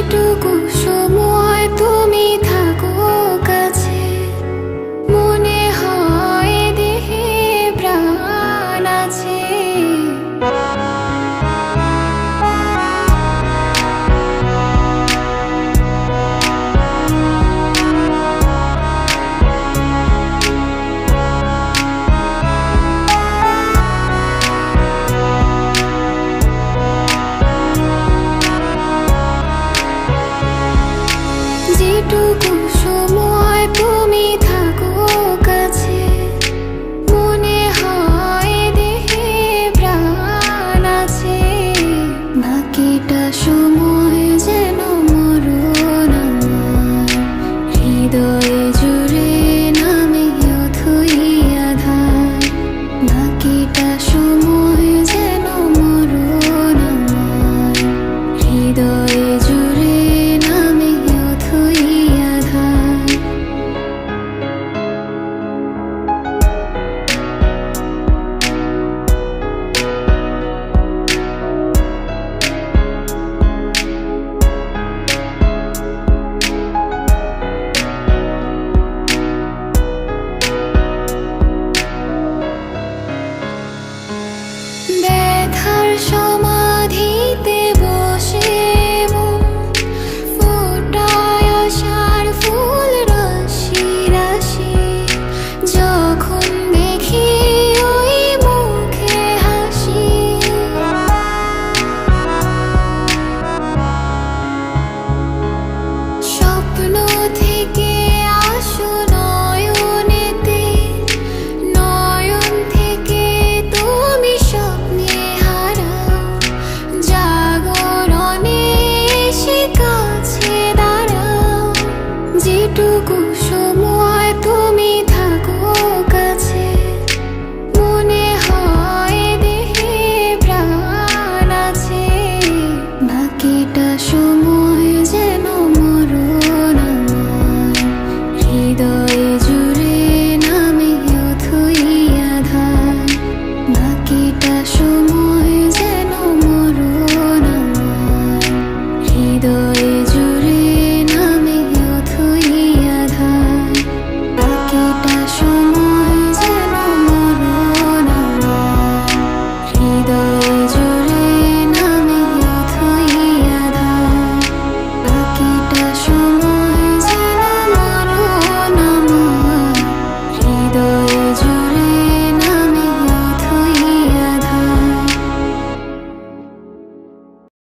যেটুকু সময় তুমি থাকো কাছে, মনে হয় দেহে প্রাণ আছে। যেটুকু সময় তুমি থাকো কাছে, মনে হয় দেহে প্রাণ আছে। বাকিটা সময় যেন মরণ আমার, হৃদয়ে জুড়ে নামে অথই আধার। বাকিটা সময় যেন মরণ আমার, হৃদয়ে জুড়ে নামে অথই আধার। ব্যথার